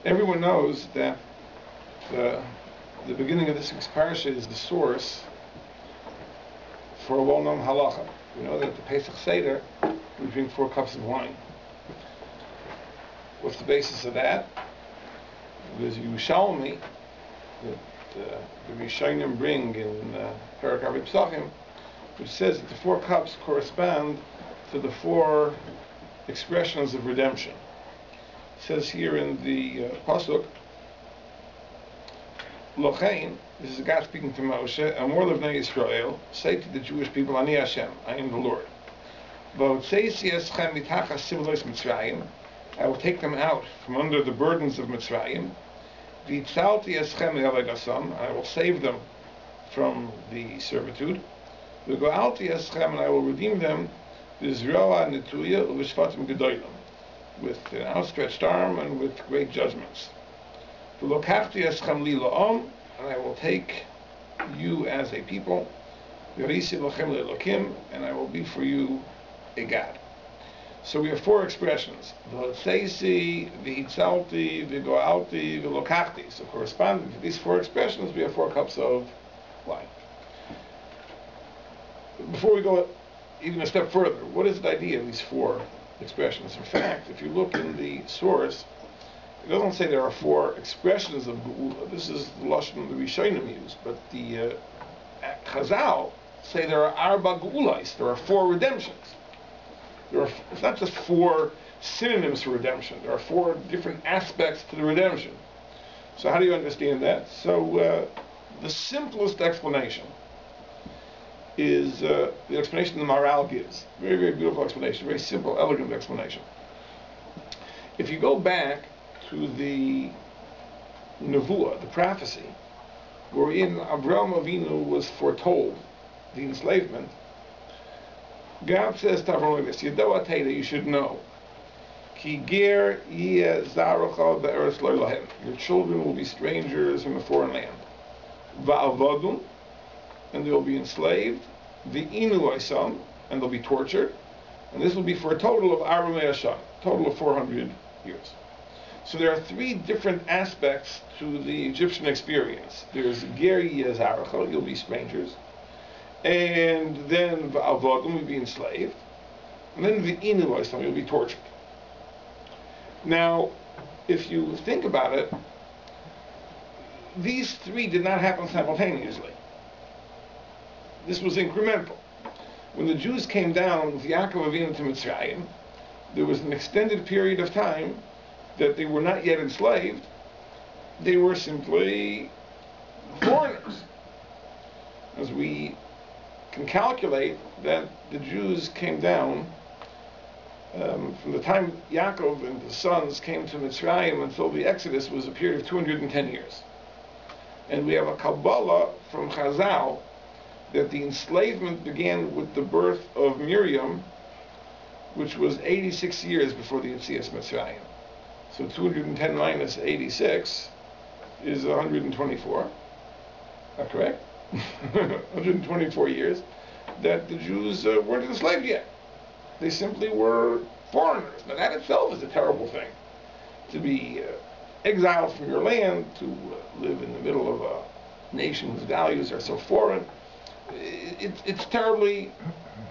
Everyone knows that the beginning of this week's parsha is the source for a well-known halacha. We know that at the Pesach Seder we drink 4 cups of wine. What's the basis of that? There's Yerushalmi that the Rishonim bring in Fri Apr, which says that the 4 cups correspond to the 4 expressions of redemption. It says here in the pasuk, Lochein, this is God speaking to Moshe, Amor Levnei Yisrael, say to the Jewish people, Ani Hashem, I am the Lord. I will take them out from under the burdens of Mitzrayim. I will save them from the servitude. And I will redeem them with an outstretched arm and with great judgments. And I will take you as a people, and I will be for you a God. So we have 4 expressions. So corresponding to these 4 expressions, we have 4 cups of wine. Before we go even a step further, what is the idea of these 4 expressions? In fact, if you look in the source, it doesn't say there are 4 expressions of Geula. This is the Lashon the Rishonim use, but the Chazal say there are Arba Geulais. There are 4 redemptions. It's not just 4 synonyms for redemption. There are 4 different aspects to the redemption. So how do you understand that? So the simplest explanation is the explanation the Maharal gives. Very, very beautiful explanation. Very simple, elegant explanation. If you go back to the Nevuah, the prophecy, wherein Avraham Avinu was foretold the enslavement, God says to Avraham like this, Yedoah Teda, you should know, Ki ger yeh zarocha be'eretz lo lahem. Your children will be strangers in a foreign land. Va'avadum, and they will be enslaved. V'inu oisam, and they'll be tortured. And this will be for a total of Aramei Hasham, total of 400 years. So there are 3 different aspects to the Egyptian experience. There's ger yeh zarocha, you'll be strangers. And then v'avodim, you'll be enslaved. And then v'inu oisam, you'll be tortured. Now, if you think about it, these 3 did not happen simultaneously. This was incremental. When the Jews came down with Yaakov Avinu to Mitzrayim, there was an extended period of time that they were not yet enslaved. They were simply foreigners. As we can calculate that the Jews came down from the time Yaakov and his sons came to Mitzrayim until the Exodus was a period of 210 years. And we have a Kabbalah from Chazal that the enslavement began with the birth of Miriam, which was 86 years before the Yetzias Mitzrayim. So 210 minus 86 is 124. Is that correct? 124 years that the Jews weren't enslaved yet. They simply were foreigners. Now that itself is a terrible thing. To be exiled from your land, to live in the middle of a nation whose values are so foreign, it's terribly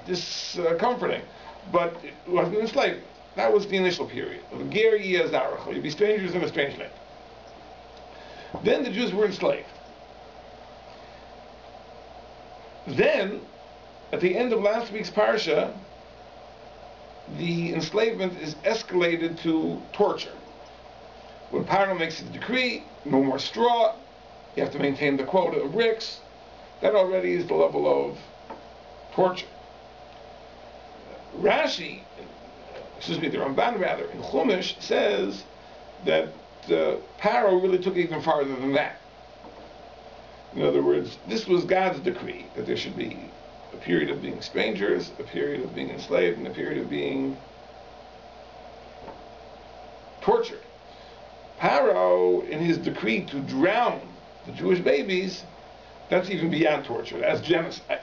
discomforting. But it wasn't enslavement. That was the initial period. Ger yeh zarocha, you'd be strangers in a strange land. Then the Jews were enslaved. Then, at the end of last week's parsha, the enslavement is escalated to torture. When Paro makes a decree, no more straw, you have to maintain the quota of bricks, that already is the level of torture. Rashi, the Ramban rather, in Chumash says that Paro really took it even farther than that. In other words, this was God's decree, that there should be a period of being strangers, a period of being enslaved, and a period of being tortured. Paro, in his decree to drown the Jewish babies, that's even beyond torture. That's genocide.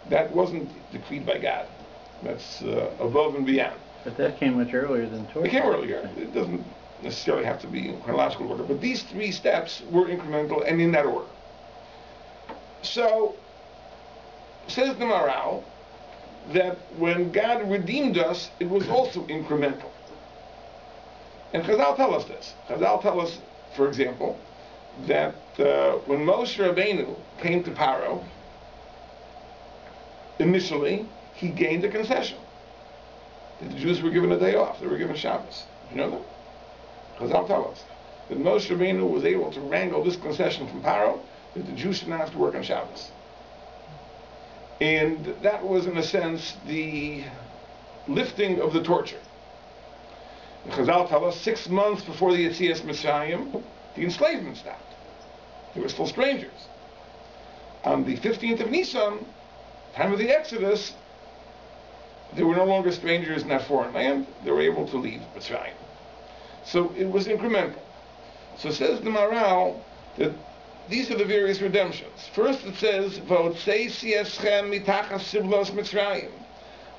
That wasn't decreed by God. That's above and beyond. But that came much earlier than torture. It came earlier. It doesn't necessarily have to be in chronological order, but these three steps were incremental and in that order. So, says the Maral, that when God redeemed us, it was also incremental. And Chazal tell us this. Chazal tell us, for example, that when Moshe Rabbeinu came to Paro, initially, he gained a concession. The Jews were given a day off. They were given Shabbos. You know that? Chazal tell us that Moshe Rabbeinu was able to wrangle this concession from Paro, that the Jews should not have to work on Shabbos. And that was, in a sense, the lifting of the torture. The Chazal tell us 6 months before the Yetzias Mitzrayim, the enslavement stopped. They were still strangers. On the 15th of Nisan, time of the Exodus, they were no longer strangers in that foreign land. They were able to leave Mitzrayim. So it was incremental. So says the Maral that these are the various redemptions. First it says,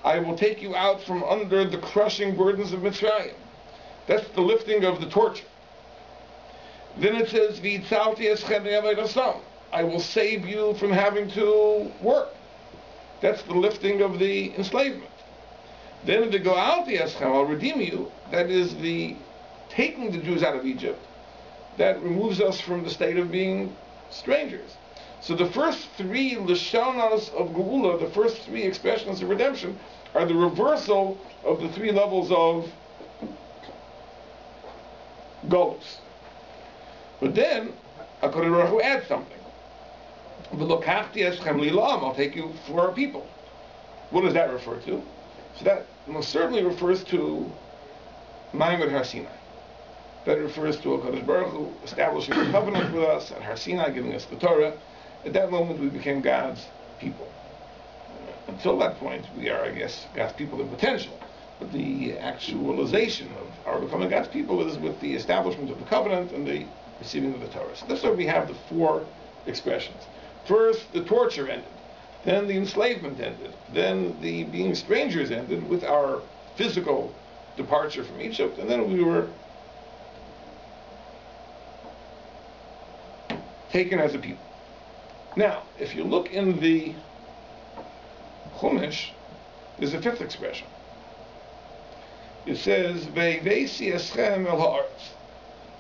I will take you out from under the crushing burdens of Mitzrayim. That's the lifting of the torture. Then it says, I will save you from having to work. That's the lifting of the enslavement. Then the Go'alti Eschem, I'll redeem you. That is the taking the Jews out of Egypt. That removes us from the state of being strangers. So the first three Lashonos of Geula, the first three expressions of redemption, are the reversal of the three levels of Golus. But then, HaKadosh Baruch Hu adds something. V'lokachti eschem li'lam, I'll take you for our people. What does that refer to? So that most certainly refers to Ma'amad Har Sinai. That refers to HaKadosh Baruch Hu establishing a covenant with us at Har Sinai, giving us the Torah. At that moment, we became God's people. Until that point, we are, I guess, God's people in potential. But the actualization of our becoming God's people is with the establishment of the covenant and the receiving of the Torah. So that's why we have the four expressions. First, the torture ended. Then the enslavement ended. Then the being strangers ended with our physical departure from Egypt. And then we were taken as a people. Now, if you look in the Chumash, there's a fifth expression. It says, Ve'vesi eschem el ha'aretz.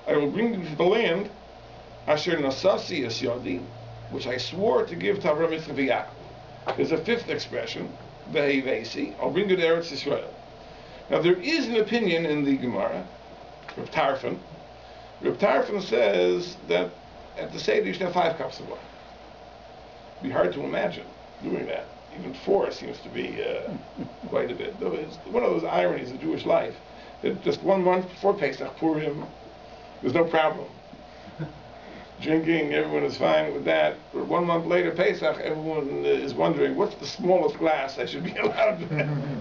I will bring you to the land, asher nasasi es yadi, which I swore to give to Avraham, Yitzchak, and Yaakov. There's a fifth expression, Ve'vesi, I'll bring you to Eretz Yisrael. Now there is an opinion in the Gemara, Reb Tarfon. Reb Tarfon says that at the Seder you should have 5 cups of wine. It'd be hard to imagine doing that. Even 4 seems to be quite a bit. Though it's one of those ironies of Jewish life that just 1 month before Pesach, Purim, there's no problem. Drinking, everyone is fine with that. But 1 month later, Pesach, everyone is wondering, what's the smallest glass I should be allowed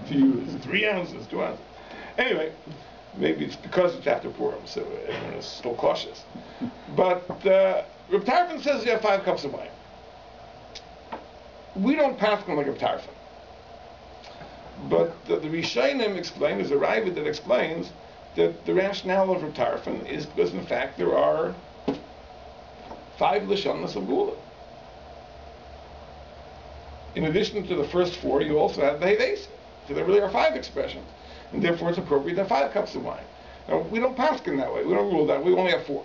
to use? 3 ounces, 2 ounces. Anyway, maybe it's because it's after Purim, so everyone is still cautious. But Reb Tarfon says you have 5 cups of wine. We don't pass them like Reb Tarfon. But the Rishonim explain, there's a Ravid that explains that the rationale of Reb Tarfon is because, in fact, there are 5 Lashonos of Geula. In addition to the first 4, you also have the Hevesi. So there really are 5 expressions. And therefore it's appropriate to have 5 cups of wine. Now, we don't paskin that way. We don't rule that way. We only have 4.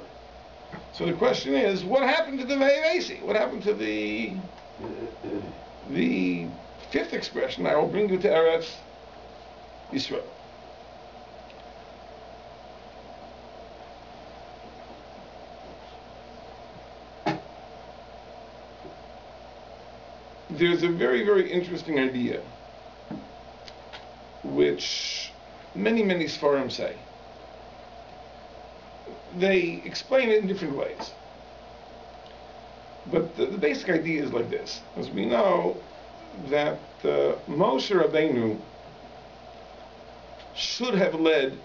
So the question is, what happened to the Hevesi? What happened to the 5th expression? I will bring you to Eretz Yisrael. There's a very, very interesting idea which many, many Sfarim say. They explain it in different ways. But the basic idea is like this. As we know that Moshe Rabbeinu should have led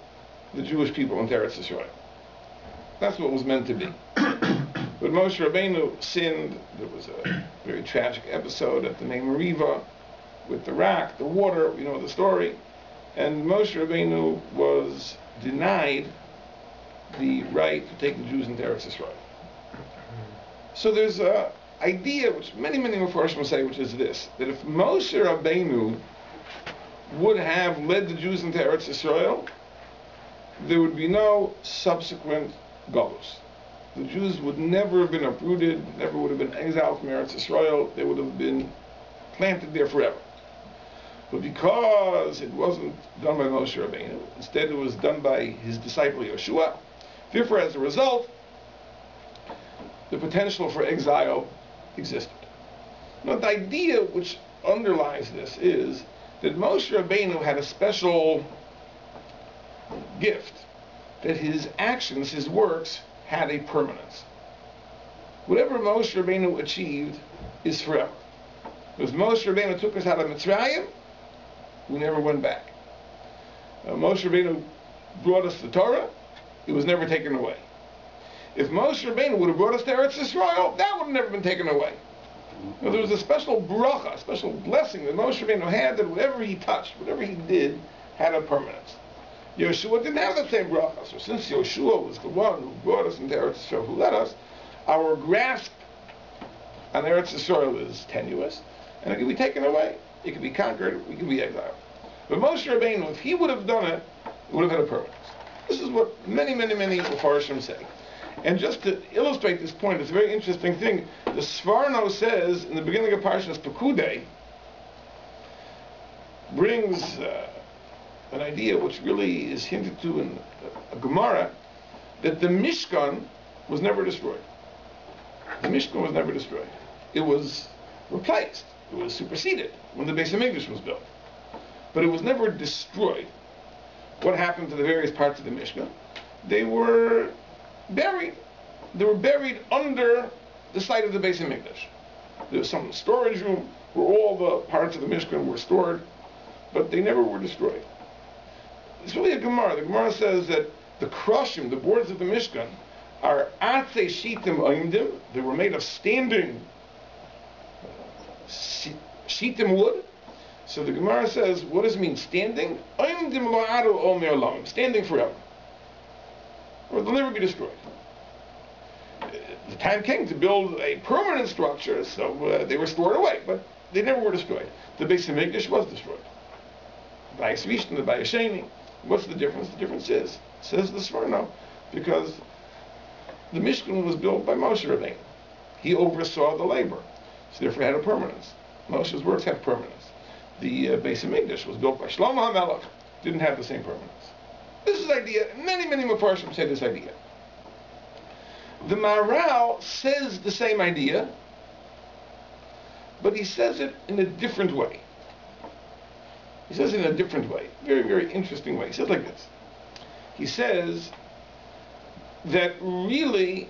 the Jewish people into Eretz Yisrael. That's what was meant to be. But Moshe Rabbeinu sinned. There was a very tragic episode at the Mei Meriva with the rock, the water, you know the story. And Moshe Rabbeinu was denied the right to take the Jews into Eretz Yisrael. So there's an idea, which many Mepharshim say, which is this, that if Moshe Rabbeinu would have led the Jews into Eretz Yisrael, there would be no subsequent Golus. The Jews would never have been uprooted, never would have been exiled from Eretz Yisrael, they would have been planted there forever. But because it wasn't done by Moshe Rabbeinu, instead it was done by his disciple Yeshua, therefore as a result, the potential for exile existed. Now the idea which underlies this is that Moshe Rabbeinu had a special gift, that his actions, his works, had a permanence. Whatever Moshe Rabbeinu achieved is forever. Because Moshe Rabbeinu took us out of Mitzrayim, we never went back. Moshe Rabbeinu brought us the Torah, it was never taken away. If Moshe Rabbeinu would have brought us to Eretz Yisrael, that would have never been taken away. Now, there was a special bracha, a special blessing that Moshe Rabbeinu had, that whatever he touched, whatever he did, had a permanence. Yeshua didn't have that same bracha. So since Yeshua was the one who brought us into Eretz Yisrael, who led us, our grasp on Eretz Yisrael is tenuous, and it can be taken away. It can be conquered, we can be exiled. But Moshe Rabbeinu, if he would have done it, it would have had a permanence. This is what many Mepharshim say. And just to illustrate this point, it's a very interesting thing. The Sforno says, in the beginning of Parshas Pekudei, brings an idea which really is hinted to in a Gemara, that the Mishkan was never destroyed. The Mishkan was never destroyed. It was replaced. It was superseded when the Beis HaMikdash was built. But it was never destroyed. What happened to the various parts of the Mishkan? They were buried. They were buried under the site of the Beis HaMikdash. There was some storage room where all the parts of the Mishkan were stored, but they never were destroyed. It's really a Gemara. The Gemara says that the krushim, the boards of the Mishkan, are atze shitim oimdim. They were made of standing shitim wood. So the Gemara says, what does it mean, standing? Oimdim la'adu omer olam, standing forever. Or they'll never be destroyed. The time came to build a permanent structure, so they were stored away, but they never were destroyed. The Beis HaMikdash was destroyed. By Svishtan, by Sheni. What's the difference? The difference is, says the Sforno, because the Mishkan was built by Moshe Rabbeinu. He oversaw the labor, so therefore it had a permanence. Moshe's works have permanence. The Beis HaMikdash was built by Shlomo HaMelech, didn't have the same permanence. This is the idea. Many Mepharshim say this idea. The Maharal says the same idea, but he says it in a different way. He says it in a different way. Very interesting way. He says like this. He says that really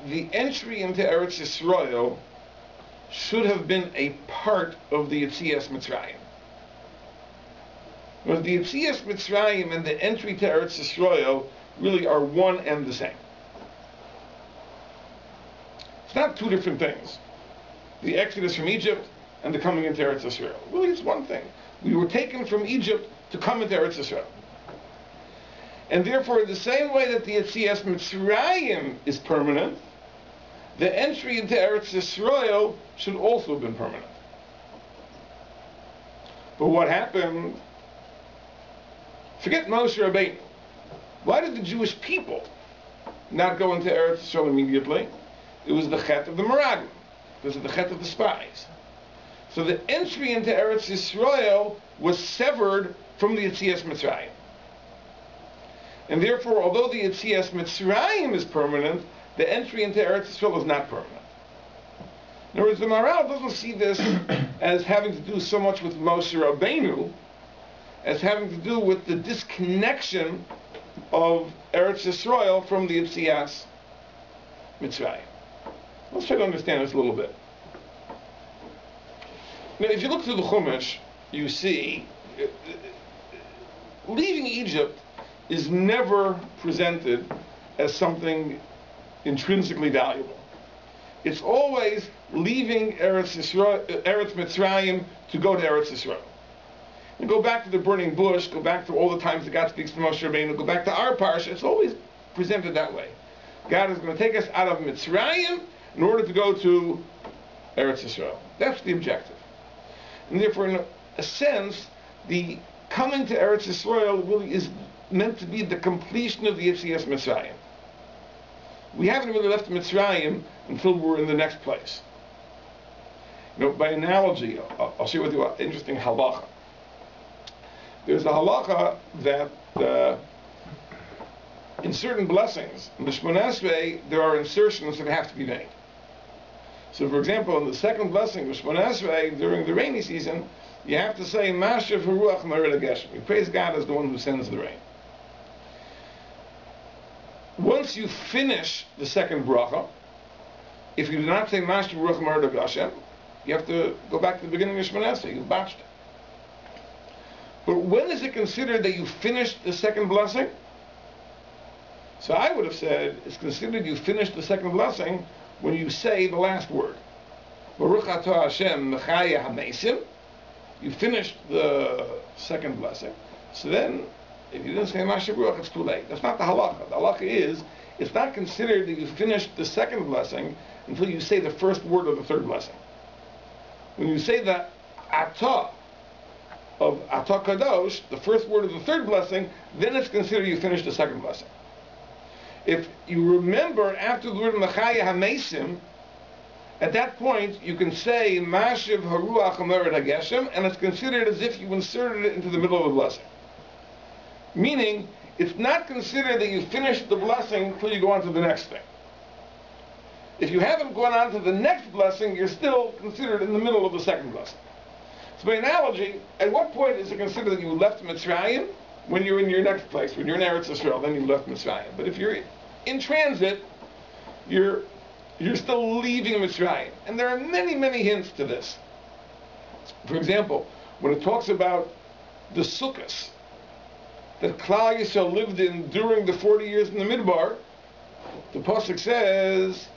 the entry into Eretz Yisrael should have been a part of the Yetzias Mitzrayim. But the Yetzias Mitzrayim and the entry to Eretz Yisrael really are one and the same. It's not two different things. The exodus from Egypt and the coming into Eretz Yisrael. Really, it's one thing. We were taken from Egypt to come into Eretz Yisrael. And therefore, in the same way that the Yetzias Mitzrayim is permanent, the entry into Eretz Yisrael should also have been permanent. But what happened? Forget Moshe Rabbeinu. Why did the Jewish people not go into Eretz Yisrael immediately? It was the chet of the Meraglim. Because of the chet of the spies. So the entry into Eretz Yisrael was severed from the Yetzias Mitzrayim. And therefore, although the Yetzias Mitzrayim is permanent, the entry into Eretz Yisrael is not permanent. In other words, the Maharal doesn't see this as having to do so much with Moshe Rabbeinu, as having to do with the disconnection of Eretz Yisrael from the Yetzias Mitzrayim. Let's try to understand this a little bit. Now, if you look through the Chumash, you see leaving Egypt is never presented as something intrinsically valuable. It's always leaving Eretz Mitzrayim to go to Eretz Yisrael. And go back to the burning bush, go back to all the times that God speaks to Moshe Rabbeinu, go back to our parsha, it's always presented that way. God is going to take us out of Mitzrayim in order to go to Eretz Yisrael. That's the objective. And therefore, in a sense, the coming to Eretz Yisrael really is meant to be the completion of the Yetzias Mitzrayim. We haven't really left Mitzrayim until we're in the next place. By analogy, I'll share with you an interesting halacha. There's a halacha that in certain blessings, in the Shmoneh Esrei, there are insertions that have to be made. So, for example, in the second blessing of Shmoneh Esrei, during the rainy season, you have to say, Mashav Haruach Mered HaGeshem. We praise God as the one who sends the rain. Once you finish the second bracha, if you do not say Mashav Haruach Mered HaGeshem, you have to go back to the beginning of Shmoneh Esrei. You've botched it. But when is it considered that you finished the second blessing? So I would have said it's considered you finished the second blessing when you say the last word. Baruch atah Hashem mechaya hamesim. You finished the second blessing. So then, if you didn't say Mashav Ruach, it's too late. That's not the halacha. The halacha is, it's not considered that you finished the second blessing until you say the first word of the third blessing. When you say the atah of atah kadosh, the first word of the third blessing, then it's considered you finished the second blessing. If you remember after the word Mechaya HaMesim, at that point you can say Mashiv Haruach Mered HaGeshem, and it's considered as if you inserted it into the middle of the blessing. Meaning, it's not considered that you finished the blessing until you go on to the next thing. If you haven't gone on to the next blessing, you're still considered in the middle of the second blessing. So by analogy, at what point is it considered that you left Mitzrayim? When you're in your next place, when you're in Eretz Yisrael, then you left Mitzrayim. But if you're in transit, you're still leaving Mitzrayim. And there are many, many hints to this. For example, when it talks about the Sukkos that Klal Yisrael lived in during the 40 years in the Midbar, the Pasuk says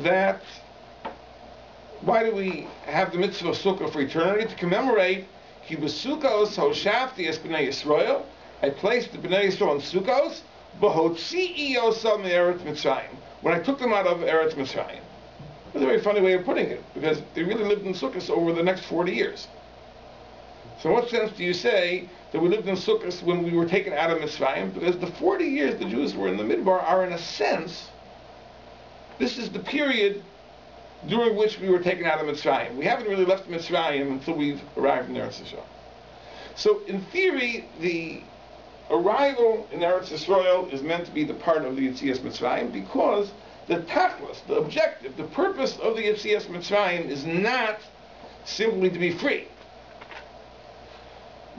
that why do we have the mitzvah of Sukkah for eternity? To commemorate Ki b'Sukkos hoshafti es b'nei Yisrael. I placed the Bnei Yisrael in Sukkos, b'hotzi'i osam me'eretz Mitzrayim. When I took them out of Eretz Mitzrayim. That's a very funny way of putting it, because they really lived in Sukkos over the next 40 years. So in what sense do you say that we lived in Sukkos when we were taken out of Mitzrayim? Because the 40 years the Jews were in the Midbar are, in a sense, this is the period during which we were taken out of Mitzrayim. We haven't really left Mitzrayim until we've arrived in Eretz Yisrael. So in theory, the arrival in Eretz Yisrael is meant to be the part of the Yetzias Mitzrayim, because the tachlis, the objective, the purpose of the Yetzias Mitzrayim is not simply to be free.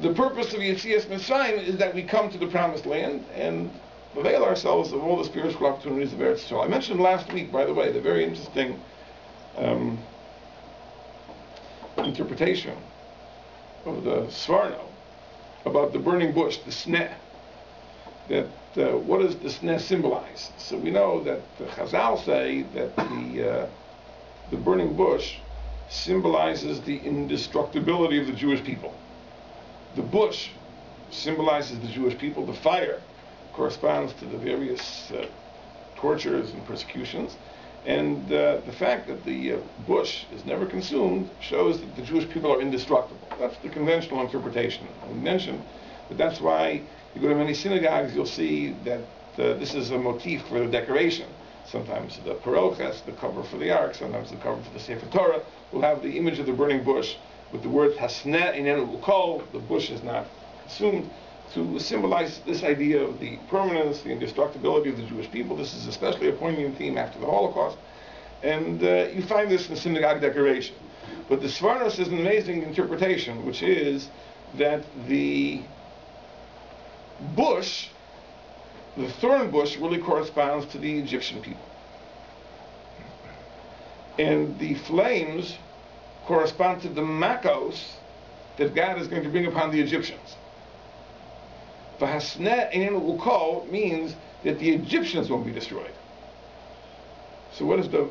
The purpose of Yetzias Mitzrayim is that we come to the Promised Land and avail ourselves of all the spiritual opportunities of Eretz Yisrael. I mentioned last week, by the way, the very interesting interpretation of the Svarno about the burning bush, the sneh. That what does the sneh symbolize? So we know that the Chazal say that the burning bush symbolizes the indestructibility of the Jewish people. The bush symbolizes the Jewish people. The fire corresponds to the various tortures and persecutions. And the fact that the bush is never consumed shows that the Jewish people are indestructible. That's the conventional interpretation. I mentioned that that's why you go to many synagogues, you'll see that this is a motif for the decoration. Sometimes the paroches, the cover for the ark, sometimes the cover for the Sefer Torah, will have the image of the burning bush with the words Hasneh inenu ukol, the bush is not consumed, to symbolize this idea of the permanence, the indestructibility of the Jewish people. This is especially a poignant theme after the Holocaust. And you find this in synagogue decoration. But the Svarnos is an amazing interpretation, which is that the bush, the thorn bush, really corresponds to the Egyptian people. And the flames correspond to the makos that God is going to bring upon the Egyptians. V'hasneh inenu ukol means that the Egyptians won't be destroyed. So what is the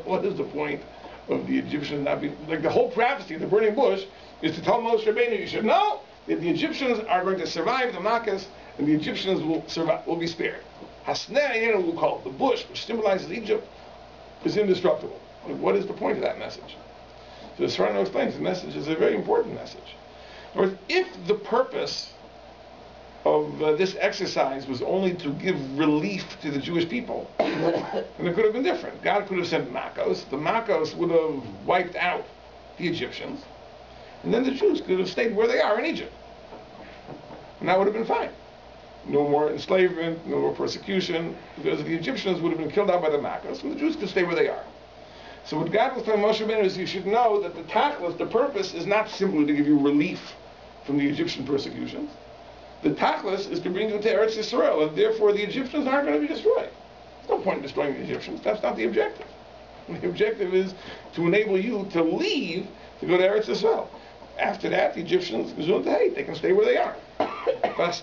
what is the point of the Egyptians not being, like the whole prophecy of the burning bush is to tell Moshe Rabbeinu, you should know that the Egyptians are going to survive the Makkos, and the Egyptians will survive, will be spared. Hasnei, we'll call it the bush, which symbolizes Egypt, is indestructible. What is the point of that message? So the Sforno explains the message is a very important message. In other words, if the purpose of this exercise was only to give relief to the Jewish people, then it could have been different. God could have sent Makos. The Makos would have wiped out the Egyptians, and then the Jews could have stayed where they are in Egypt. And that would have been fine. No more enslavement, no more persecution, because the Egyptians would have been killed out by the Makos, and the Jews could stay where they are. So what God was telling Moshe Rabbeinu is you should know that the tachlis, the purpose, is not simply to give you relief from the Egyptian persecutions. The tachlis is to bring you to Eretz Yisrael, and therefore the Egyptians aren't going to be destroyed. There's no point in destroying the Egyptians. That's not the objective. The objective is to enable you to leave to go to Eretz Yisrael. After that, the Egyptians, they can stay where they are. The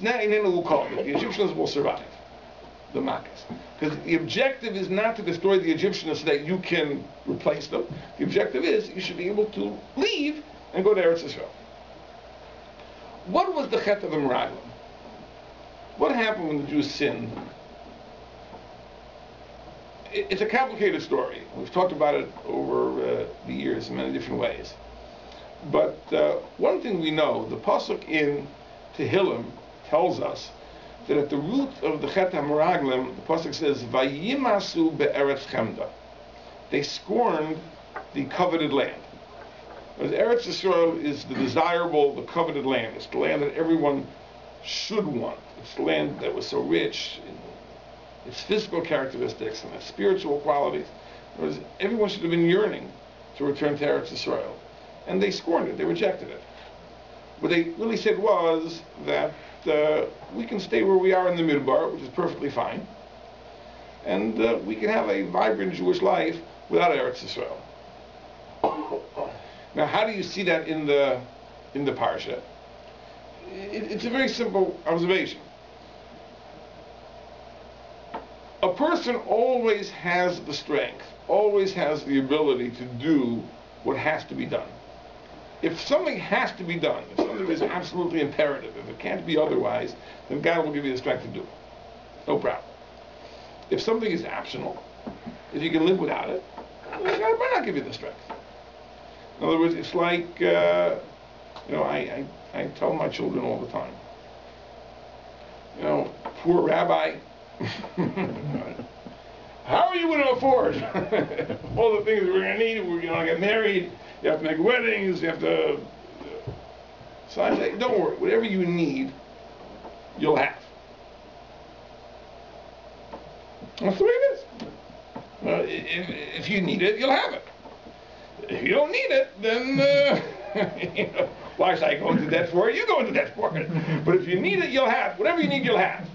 Egyptians will survive the Makkahs. Because the objective is not to destroy the Egyptians so that you can replace them. The objective is you should be able to leave and go to Eretz Yisrael. What was the chet of the Meraglim? What happened when the Jews sinned? It's a complicated story. We've talked about it over the years in many different ways. But one thing we know, the pasuk in Tehillim tells us that at the root of the Chet HaMeraglim, the pasuk says, "Vayimasu be'eretz chemda." They scorned the coveted land. Because Eretz Yisrael is the desirable, the coveted land. It's the land that everyone should want. It's the land that was so rich in its physical characteristics and its spiritual qualities. Whereas everyone should have been yearning to return to Eretz Yisrael. And they scorned it, they rejected it. What they really said was that we can stay where we are in the Midbar, which is perfectly fine, and we can have a vibrant Jewish life without Eretz Yisrael. Now, how do you see that in the parsha? It's a very simple observation. A person always has the strength, always has the ability to do what has to be done. If something has to be done, if something is absolutely imperative, if it can't be otherwise, then God will give you the strength to do it. No problem. If something is optional, if you can live without it, then God might not give you the strength. In other words, it's like, I tell my children all the time, poor rabbi, how are you going to afford all the things we're going to need? We're going to get married. You have to make weddings. You have to. So I say, don't worry. Whatever you need, you'll have. That's the way it is. If you need it, you'll have it. If you don't need it, then why should I go into debt for it? You go into debt for it. But if you need it, you'll have. Whatever you need, you'll have.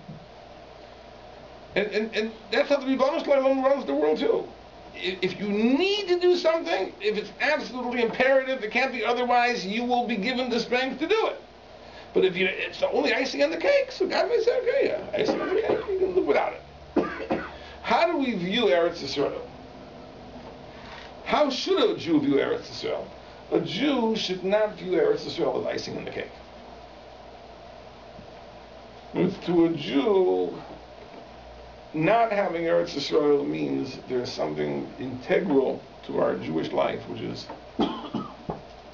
And that's how the Rebbeinu Shalom runs the world too. If you need to do something, if it's absolutely imperative, it can't be otherwise, you will be given the strength to do it. But if it's the only icing on the cake, so God may say, okay, yeah, icing on the cake, you can live without it. How do we view Eretz Yisrael? How should a Jew view Eretz Yisrael? A Jew should not view Eretz Yisrael as icing on the cake. To a Jew, not having Eretz Yisrael means there's something integral to our Jewish life which is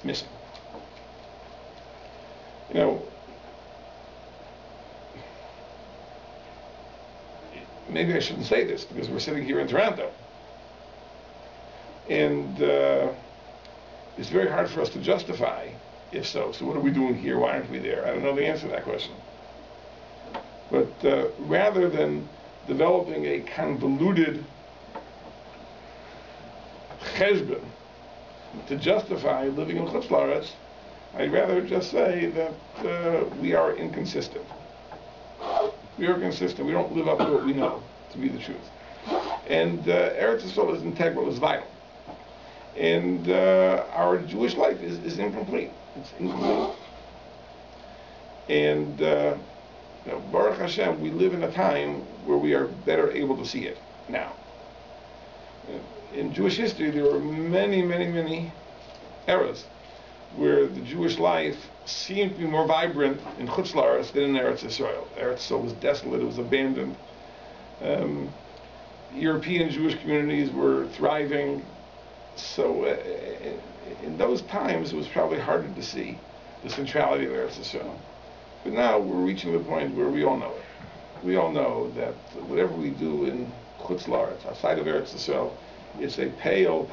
missing. Maybe I shouldn't say this because we're sitting here in Toronto. And it's very hard for us to justify if so. So what are we doing here? Why aren't we there? I don't know the answer to that question. But rather than developing a convoluted cheshbon to justify living in Chutz La'aretz, I'd rather just say that we are inconsistent. We are consistent. We don't live up to what we know to be the truth. And Eretz Yisrael is integral, is vital. And our Jewish life is incomplete. It's incomplete. And Baruch Hashem, we live in a time where we are better able to see it now. In Jewish history, there were many, many, many eras where the Jewish life seemed to be more vibrant in Chutz La'aretz than in Eretz Yisrael. Eretz Yisrael was desolate, it was abandoned. European Jewish communities were thriving. So in those times, it was probably harder to see the centrality of Eretz Yisrael. But now we're reaching the point where we all know it. We all know that whatever we do in Chutz La'aretz, outside of Eretz Yisrael, it's a pale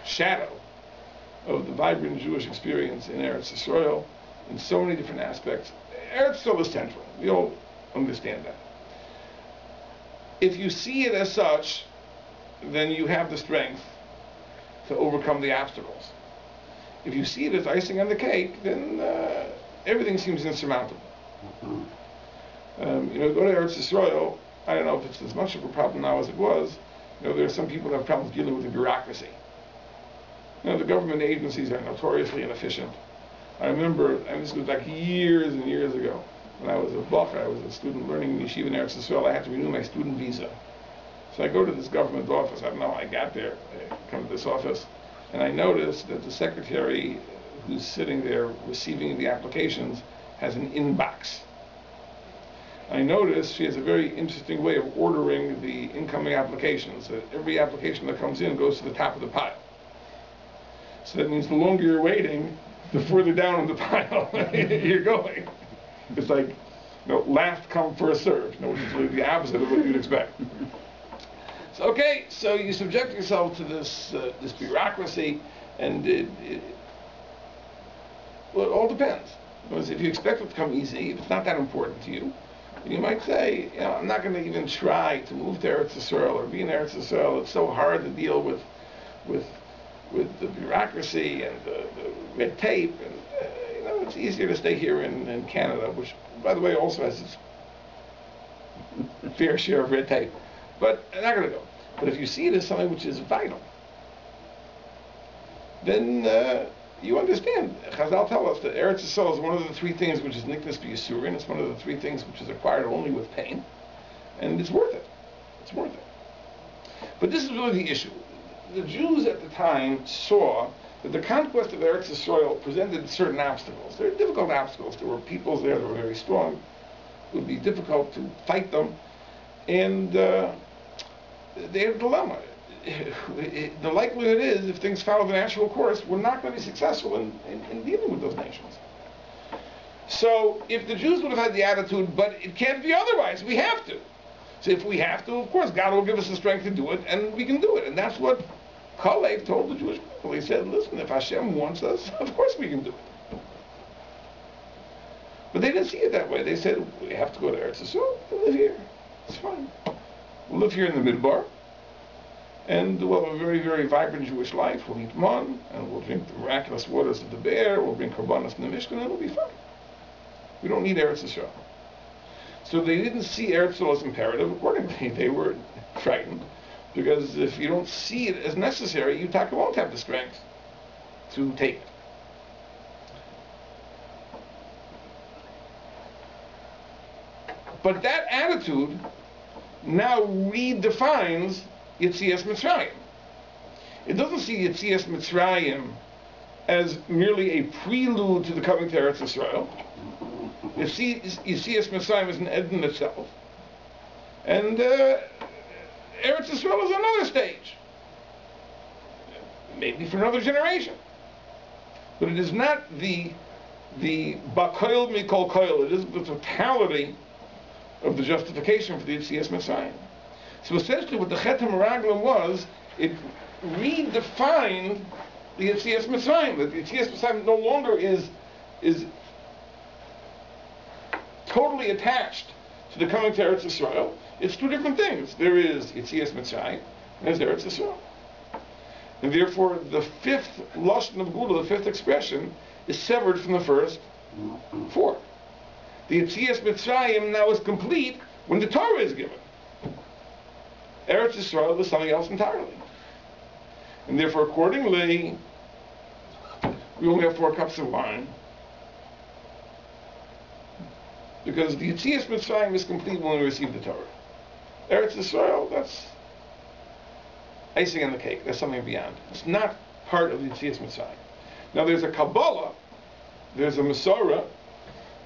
shadow of the vibrant Jewish experience in Eretz Yisrael in so many different aspects. Eretz Yisrael is central. We all understand that. If you see it as such, then you have the strength to overcome the obstacles. If you see it as icing on the cake, then everything seems insurmountable. Go to Eretz Yisrael, I don't know if it's as much of a problem now as it was. There are some people that have problems dealing with the bureaucracy. The government agencies are notoriously inefficient. I remember, and this was like years and years ago, when I was a Bach, I was a student learning in Yeshiva in Eretz Yisrael, I had to renew my student visa. So I go to this government office, I don't know, I got there, I come to this office, and I noticed that the secretary who's sitting there receiving the applications has an inbox. I noticed she has a very interesting way of ordering the incoming applications. That every application that comes in goes to the top of the pile. So that means the longer you're waiting, the further down in the pile you're going. It's like, last come, first served, which is really the opposite of what you'd expect. So you subject yourself to this bureaucracy, and it all depends. Because if you expect it to come easy, if it's not that important to you, you might say, I'm not going to even try to move to Eretz Yisrael or be in Eretz Yisrael. It's so hard to deal with the bureaucracy and the red tape, and it's easier to stay here in Canada, which, by the way, also has its fair share of red tape. But I'm not going to go. But if you see it as something which is vital, then you understand. Chazal tell us that Eretz Yisrael is one of the three things which is niknas b'yisurin. It's one of the three things which is acquired only with pain, and it's worth it. It's worth it. But this is really the issue. The Jews at the time saw that the conquest of Eretz Yisrael presented certain obstacles. There were difficult obstacles. There were peoples there that were very strong. It would be difficult to fight them, and they had a dilemma. The likelihood is, if things follow the natural course, we're not going to be successful in dealing with those nations. So if the Jews would have had the attitude, but it can't be otherwise, we have to. So if we have to, of course, God will give us the strength to do it, and we can do it. And that's what Kalev told the Jewish people. He said, listen, if Hashem wants us, of course we can do it. But they didn't see it that way. They said, we have to go to Eretz Yisrael, we'll live here. It's fine. We'll live here in the Midbar, and we'll have a very, very vibrant Jewish life. We'll eat man, and we'll drink the miraculous waters of the Be'er, we'll bring korbanos in the Mishkan, and it'll be fine. We don't need Eretz Yisrael. So they didn't see Eretz Yisrael as imperative. Accordingly, they were frightened, because if you don't see it as necessary, you won't have the strength to take it. But that attitude now redefines Yetzias Mitzrayim. It doesn't see Yetzias Mitzrayim as merely a prelude to the coming to Eretz Yisrael. Yetzias Mitzrayim as an end in itself. And Eretz Yisrael is another stage. Maybe for another generation. But it is not the Bakoil Mikol Koil. It is the totality of the justification for the Yetzias Mitzrayim. So essentially what the Chet HaMeraglim was, it redefined the Yetzias Mitzrayim. That the Yetzias Mitzrayim no longer is totally attached to the coming to Eretz Yisrael. It's two different things. There is Yetzias Mitzrayim, and there's Eretz Yisrael. And therefore the fifth Lashon of Gula, the fifth expression, is severed from the first four. The Yetzias Mitzrayim now is complete when the Torah is given. Eretz Yisrael is something else entirely. And therefore, accordingly, we only have 4 cups of wine. Because the Yetzias Mitzrayim is complete when we receive the Torah. Eretz Yisrael, that's icing on the cake. That's something beyond. It's not part of the Yetzias Mitzrayim. Now there's a Kabbalah, there's a Masorah,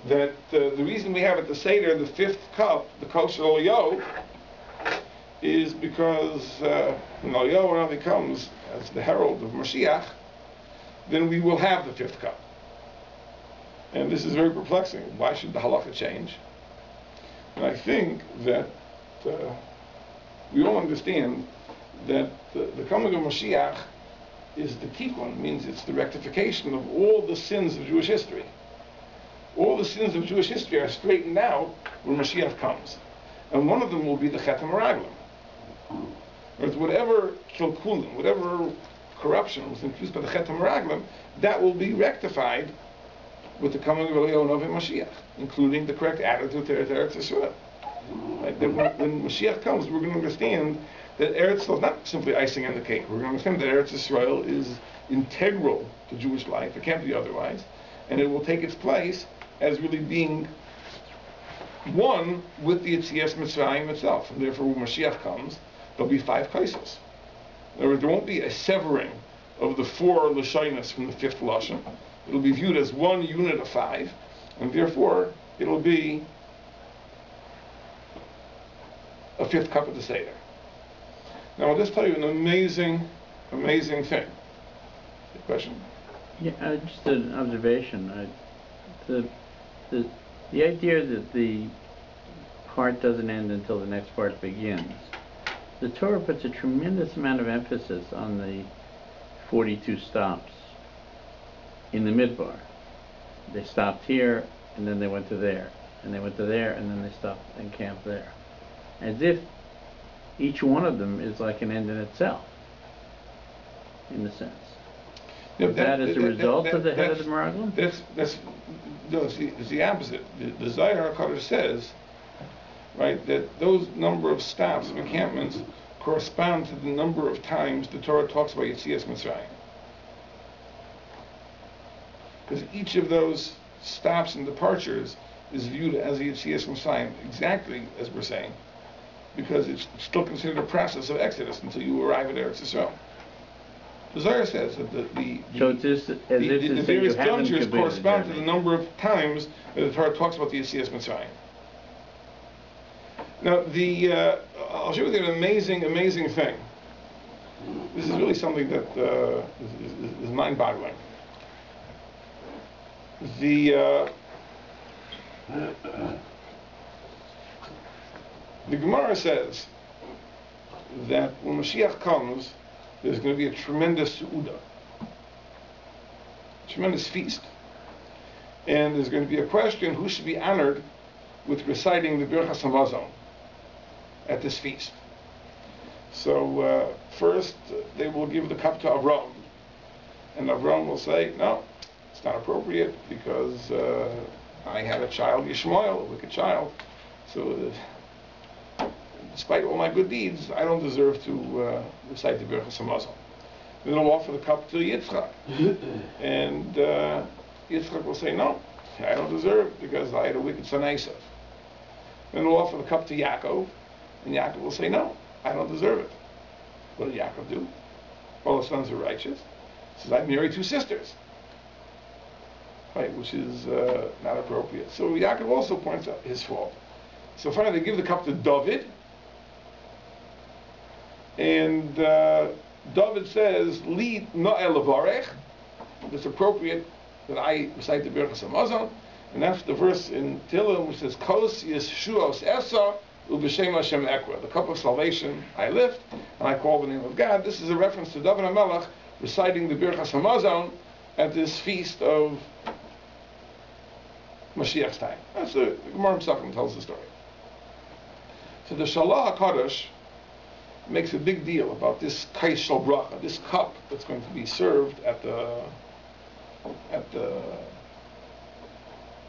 that the reason we have at the Seder the fifth cup, the kosher Eliyahu, is because when Eliyahu now comes as the herald of Mashiach, then we will have the fifth cup. And this is very perplexing. Why should the halacha change? And I think that we all understand that the coming of Mashiach is the tikkun, means it's the rectification of all the sins of Jewish history. All the sins of Jewish history are straightened out when Mashiach comes. And one of them will be the Chetem Meraglim. Whatever kilkulim, whatever corruption was introduced by the Chetem Meraglim, that will be rectified with the coming of Eliyahu and Mashiach, including the correct attitude to Eretz Yisrael. Right? That when Mashiach comes, we're going to understand that Eretz Yisrael is not simply icing on the cake. We're going to understand that Eretz Yisrael is integral to Jewish life. It can't be otherwise. And it will take its place as really being one with the Yetzias Mitzrayim itself. And therefore, when Mashiach comes, there'll be 5 kaisos. In other words, there won't be a severing of the 4 Lashonos from the 5th Lashon. It'll be viewed as one unit of 5, and therefore, it'll be a 5th cup of the Seder. Now, I'll just tell you an amazing thing. The question? Yeah, just an observation. The idea that the part doesn't end until the next part begins. The Torah puts a tremendous amount of emphasis on the 42 stops in the Midbar. They stopped here, and then they went to there, and they went to there, and then they stopped and camped there. As if each one of them is like an end in itself, in a sense. Yeah, that as a result of the head of the Meraglim? It's the opposite. The Zohar HaKadosh says, right, that those number of stops of encampments correspond to the number of times the Torah talks about Yetzias Mitzrayim. Because each of those stops and departures is viewed as a Yetzias Mitzrayim, exactly as we're saying, because it's still considered a process of exodus until you arrive at Eretz Yisrael. The Zohar says that the various junctures correspond to the number of times that the Torah talks about the Yetzias Mitzrayim. Now, I'll share with you an amazing thing. This is really something that is mind-boggling. The Gemara says that when Mashiach comes, there's going to be a tremendous su'udah, tremendous feast. And there's going to be a question who should be honored with reciting the Birchas Hamazon at this feast. So first they will give the cup to Avram, and Avram will say, no, it's not appropriate because I had a child, Yishmael, a wicked child, so despite all my good deeds, I don't deserve to recite the Birchas Hamazon. Then he'll offer the cup to Yitzchak, and Yitzchak will say, no, I don't deserve it because I had a wicked son Esav. Then he'll offer the cup to Yaakov, and Yaakov will say, no, I don't deserve it. What did Yaakov do? All his sons are righteous. He says, I married 2 sisters. Right, which is not appropriate. So Yaakov also points out his fault. So finally they give the cup to David, and David says, Li No'el Levarech, it's appropriate that I recite the Birchas Hamazon, and that's the verse in Tehillim which says, Kos Yeshuos Esa Ub'Shem Hashem Ekra, the cup of salvation I lift, and I call the name of God. This is a reference to David HaMelech reciting the Birchas Hamazon at this feast of Mashiach's time. That's the Gemara Pesachim tells the story. So the Shalach HaKadosh makes a big deal about this kais shel bracha, this cup that's going to be served at the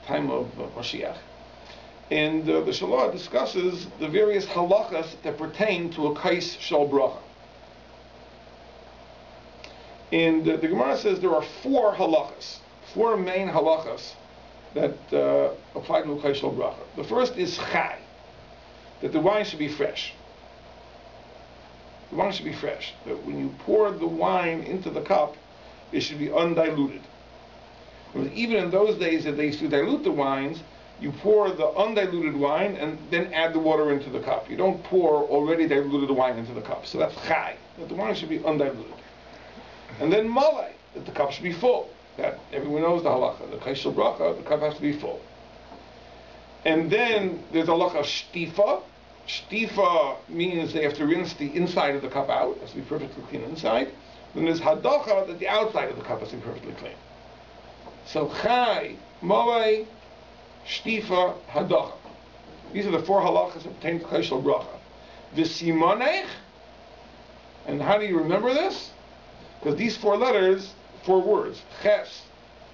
time of Mashiach. And the Shalach discusses the various halachas that pertain to a kais shel bracha. And the Gemara says there are 4 halachas, 4 main halachas that apply to a kais shel bracha. The first is chai, that the wine should be fresh. The wine should be fresh. That when you pour the wine into the cup, it should be undiluted. Because even in those days that they used to dilute the wines, you pour the undiluted wine and then add the water into the cup. You don't pour already diluted wine into the cup. So that's chai, that the wine should be undiluted. And then malay, that the cup should be full. That everyone knows the halacha. The kaishel bracha, the cup has to be full. And then there's the halacha of shtifa. Shtifa means they have to rinse the inside of the cup out. It has to be perfectly clean inside. Then there's hadacha, that the outside of the cup has to be perfectly clean. So chai, malay, shtifa, hadacha. These are the 4 halachas that pertain to kaishel bracha. V'simonech, and how do you remember this? Because these 4 letters, 4 words, ches,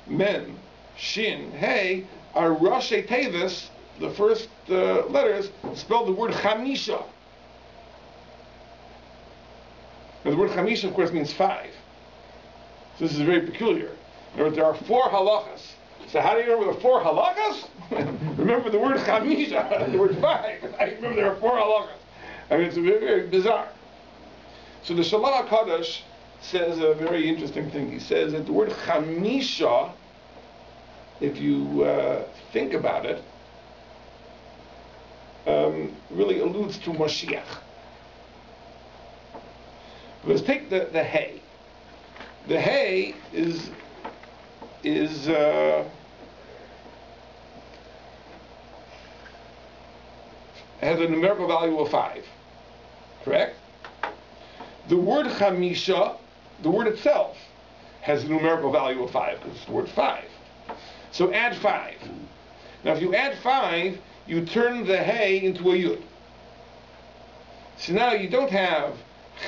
mem, shin, hey, are Rashi Tevis, the first letters, spell the word chamisha. Now the word chamisha, of course, means 5. So this is very peculiar. In other words, there are 4 halachas. So how do you remember the 4 halachas? Remember the word chamisha, the word 5. I remember there are 4 halachas. I mean, it's very, very bizarre. So the Shalach HaKadosh says a very interesting thing. He says that the word chamisha, if you think about it, really alludes to Mashiach. Let's take the hay. The hay has a numerical value of 5. Correct? The word chamisha, the word itself, has a numerical value of 5, because it's the word 5. So add 5. Now if you add 5, you turn the hay into a yud. So now you don't have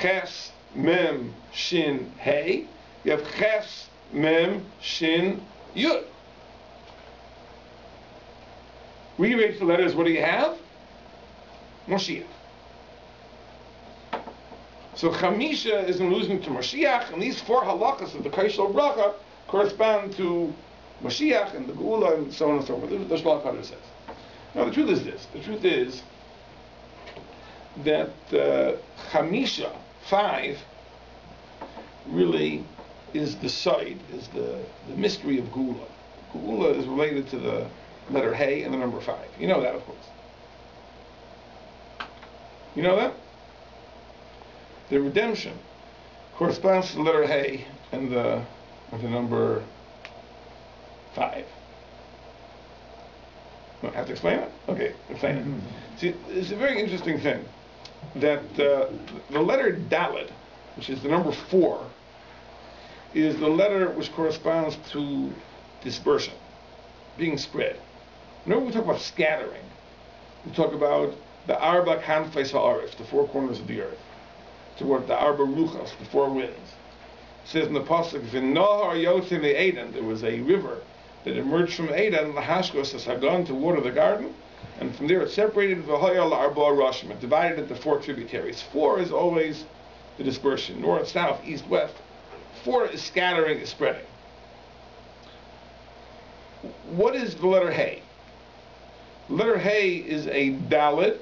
ches, mem, shin, hay. You have ches, mem, shin, yud. Rearrange the letters, what do you have? Moshiach. So chamisha is an allusion to Mashiach, and these 4 halachas of the kaishel bracha correspond to Mashiach and the Geula and so on and so forth. This is what the Shalach HaKadosh says. Now the truth is this. The truth is that chamisha, 5, really is the side, is the mystery of Geula. Geula is related to the letter Hey and the number 5. You know that, of course. You know that? The redemption corresponds to the letter Hey and the number 5. I have to explain it? Okay, explain it. See, it's a very interesting thing that the letter Dalet, which is the number 4, is the letter which corresponds to dispersion, being spread. Whenever we talk about scattering, we talk about the Arba Kanfes Ha'aretz, the 4 corners of the earth. Toward the Arba Ruchas, the 4 winds. It says in the pasuk, "V'nohar yotzei me'Eden," there was a river that emerged from Eden, l'hashkos hasagon, to water the garden, and from there it separated v'hoya la'arba roshim, it divided into 4 tributaries. 4 is always the dispersion, north, south, east, west. 4 is scattering, is spreading. What is the letter Hey? The letter Hey is a dalet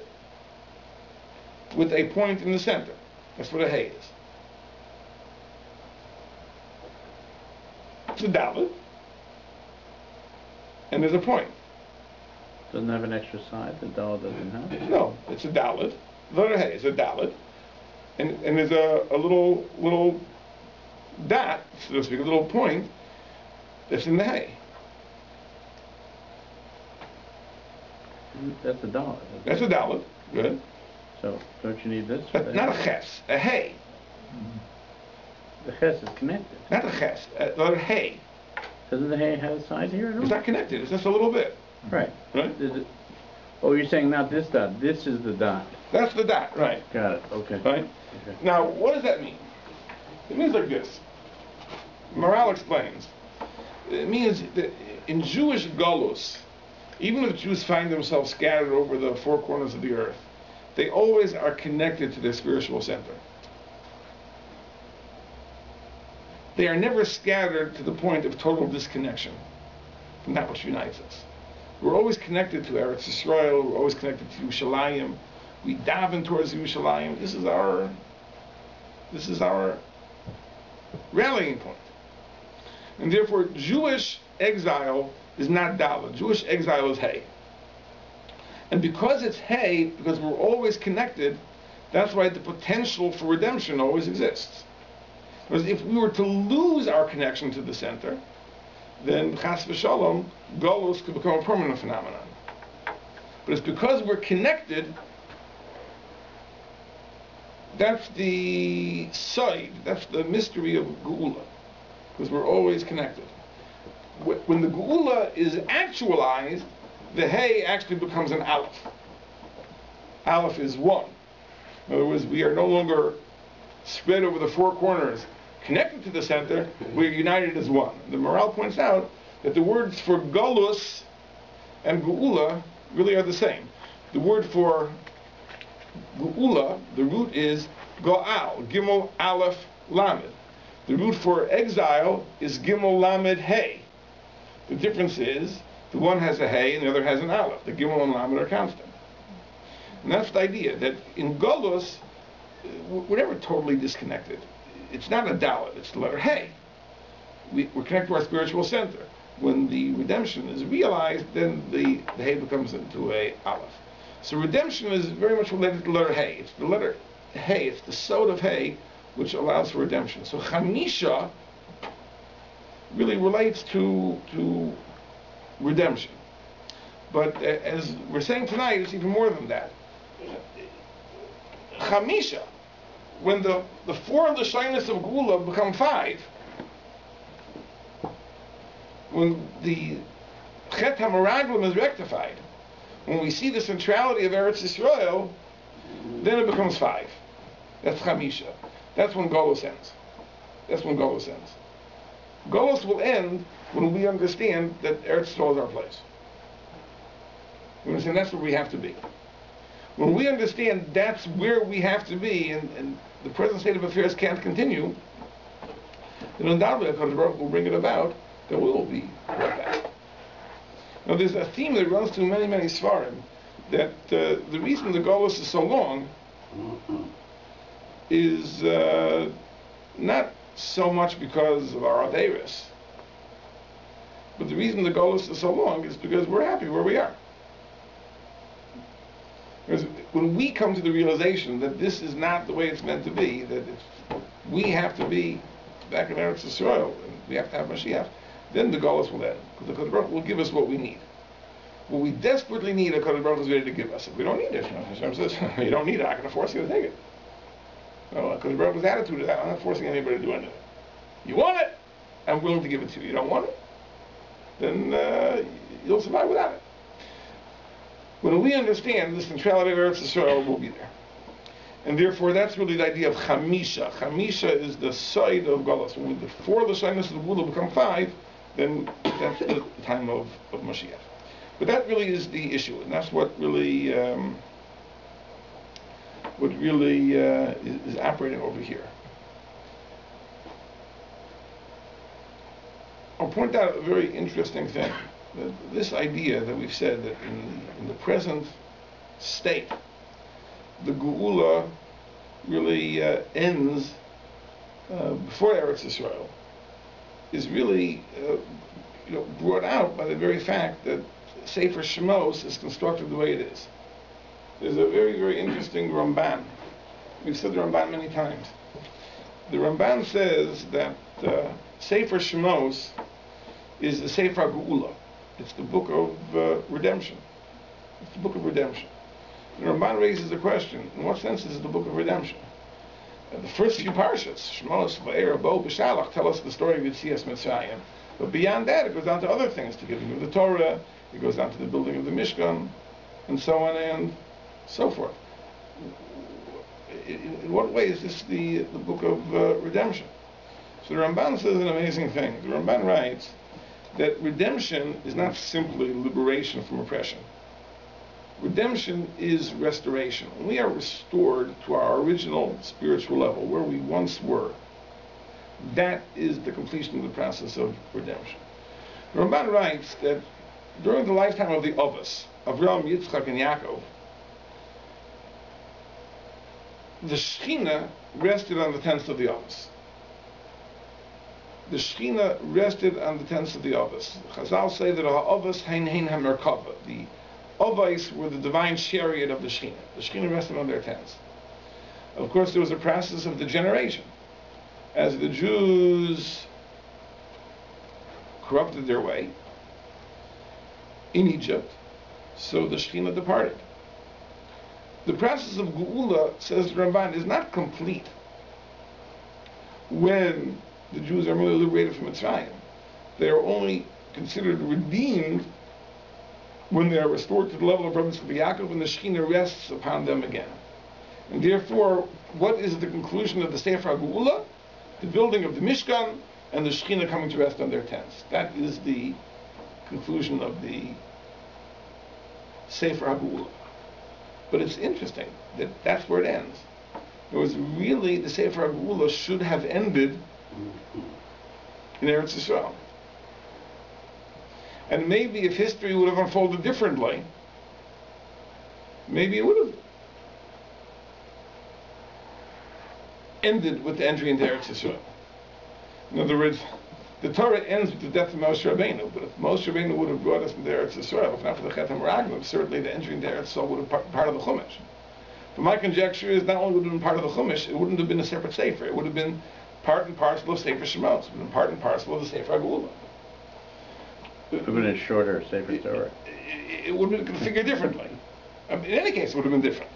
with a point in the center. That's what a hay is. It's a dalet, and there's a point. Doesn't have an extra side. The dalet doesn't have. No, it's a dalet. The letter hay is a dalet, and there's a little dot, so to speak, a little point that's in the hay. That's a dalet. That's a dalet. Good. So, don't you need this? Not a ches, a hay. The ches is connected. Not a ches, the letter hay. Doesn't the hay have a side here? It's not connected, it's just a little bit. Right. Right? Oh, you're saying not this dot, this is the dot. That's the dot, right. Got it, okay. Right? Okay. Now, what does that mean? It means like this. Maral explains. It means that in Jewish galus, even if Jews find themselves scattered over the 4 corners of the earth, they always are connected to their spiritual center. They are never scattered to the point of total disconnection from that which unites us. We're always connected to Eretz Yisrael, we're always connected to Yerushalayim. We daven towards Yerushalayim. This is our rallying point. And therefore, Jewish exile is not Dalet. Jewish exile is Hey. And because it's Hey, because we're always connected, that's why the potential for redemption always exists. Because if we were to lose our connection to the center, then Chas v'Shalom, Golus could become a permanent phenomenon. But it's because we're connected, that's the side, that's the mystery of Geula. Because we're always connected. When the Geula is actualized, the Hey actually becomes an Aleph. Aleph is one. In other words, we are no longer spread over the four corners, connected to the center, we're united as one. The Maral points out that the words for Golus and Geula really are the same. The word for Geula, the root is Go'al, Gimel Aleph Lamed. The root for exile is Gimel Lamed Hey. The difference is the one has a Hey and the other has an Aleph. The Gimel and Lamed are constant. And that's the idea, that in Golus, we're never totally disconnected. It's not a Dalet, it's the letter Hey. We're connected to our spiritual center. When the redemption is realized, then the Hey becomes into a Aleph. So redemption is very much related to the letter Hey. It's the letter Hey, it's the sod of Hey, which allows for redemption. So Chamisha really relates to redemption. But as we're saying tonight, it's even more than that. Chamisha, when the four of the shyness of Geula become five, when the Chet HaMeraglim is rectified, when we see the centrality of Eretz Yisrael, then it becomes five. That's Chamisha. That's when Golus ends. That's when Golus ends. Golus will end when we understand that Eretz Yisrael is our place. We understand that's where we have to be. When we understand that's where we have to be, and the present state of affairs can't continue, then undoubtedly HaKadosh Baruch Hu will bring it about that we will be brought back. Now there's a theme that runs through many, many Svarim, that the reason the Golus is so long is not so much because of our Averis, but the reason the Golus is so long is because we're happy where we are. Because when we come to the realization that this is not the way it's meant to be, that we have to be back in Eretz Yisrael, and we have to have Mashiach, then the Golus will end. Because the HaKadosh Baruch Hu will give us what we need. What we desperately need, the HaKadosh Baruch Hu is ready to give us. If we don't need it, Hashem says, you don't need it, I'm not going to force you to take it. No, HaKadosh Baruch Hu's attitude is that I'm not forcing anybody to do anything. You want it, I'm willing to give it to you. You don't want it, then you'll survive without it. When we understand the centrality of Eretz Yisrael, we'll be there. And therefore, that's really the idea of Chamisha. Chamisha is the side of Golus. When the four of the shyness of the Geula become five, then that's the time of Mashiach. But that really is the issue, and that's what really is operating over here. I'll point out a very interesting thing. This idea that we've said that in the present state, the Geula really ends before Eretz Yisrael, is really brought out by the very fact that Sefer Shemos is constructed the way it is. There's a very, very interesting Ramban. We've said the Ramban many times. The Ramban says that Sefer Shemos is the Sefer Geula. It's the book of redemption. It's the book of redemption. The Ramban raises the question, in what sense is it the book of redemption? The first few parshas, Shemos, Va'era, Bo, B'Shalach, tell us the story of Yetzias Mitzrayim. But beyond that, it goes down to other things, to giving of the Torah, it goes down to the building of the Mishkan, and so on and so forth. In what way is this the book of redemption? So the Ramban says an amazing thing. The Ramban writes that redemption is not simply liberation from oppression. Redemption is restoration. When we are restored to our original spiritual level, where we once were, that is the completion of the process of redemption. The Ramban writes that during the lifetime of the Avos, Avraham, Yitzchak, and Yaakov, the Shekhinah rested on the tents of the Avos. the Shechina rested on the tents of the Avos. Chazal say that Avos hein hamerkava. The Avos were the divine chariot of the Shechina. The Shechina rested on their tents. Of course, there was a process of degeneration. As the Jews corrupted their way in Egypt, so the Shechina departed. The process of Geula, says the Ramban, is not complete when the Jews are merely liberated from Mitzrayim. They are only considered redeemed when they are restored to the level of Rabbi Yaakov and the Shechina rests upon them again. And therefore, what is the conclusion of the Sefer HaGeula? The building of the Mishkan and the Shechina coming to rest on their tents. That is the conclusion of the Sefer HaGeula. But it's interesting that that's where it ends. It was really, the Sefer HaGeula should have ended in Eretz Yisrael. And maybe if history would have unfolded differently, maybe it would have ended with the entry into Eretz Yisrael. In other words, the Torah ends with the death of Moshe Rabbeinu, but if Moshe Rabbeinu would have brought us into Eretz Yisrael, if not for the Chet HaMeraglim, certainly the entry into Eretz Yisrael would have been part of the Chumash. But my conjecture is not only would it have been part of the Chumash, it wouldn't have been a separate Sefer. It would have been part and parcel of Sefer Shemot. It would have been part and parcel of the Sefer HaGeula. It would have been a shorter Sefer Torah. It would have been configured differently. I mean, in any case, it would have been different.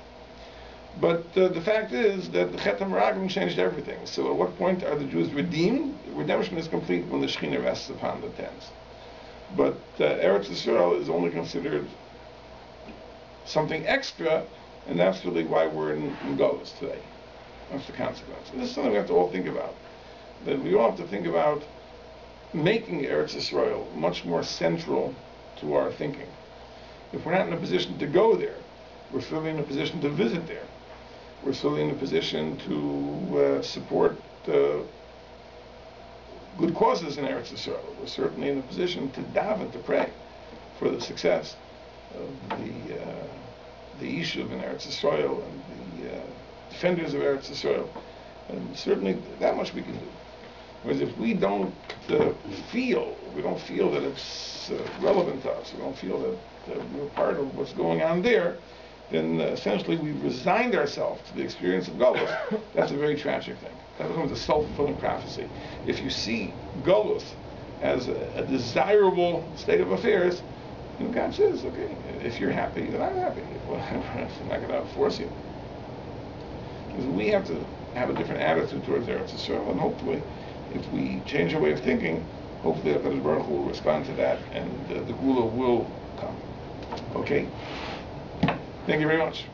But the fact is that the Chet HaMeraglim changed everything. So at what point are the Jews redeemed? Redemption is complete when the Shechina rests upon the tents. But Eretz Yisrael is only considered something extra, and that's really why we're in Golus today. That's the consequence. And this is something we have to all think about. That we all have to think about making Eretz Yisrael much more central to our thinking. If we're not in a position to go there, we're certainly in a position to visit there. We're certainly in a position to support good causes in Eretz Yisrael. We're certainly in a position to daven, to pray for the success of the Yeshiva in Eretz Yisrael and the defenders of Eretz Yisrael. And certainly that much we can do. Whereas if we don't feel that it's relevant to us, we don't feel that we're part of what's going on there, then essentially we've resigned ourselves to the experience of Golus. That's a very tragic thing. That becomes a self-fulfilling prophecy. If you see Golus as a desirable state of affairs, then God says, okay, if you're happy, then I'm happy. Well, I'm not going to force you. Because we have to have a different attitude towards Eretz Yisrael, and hopefully, if we change our way of thinking, hopefully the Baruch Hu will respond to that, and the Geula will come. Okay? Thank you very much.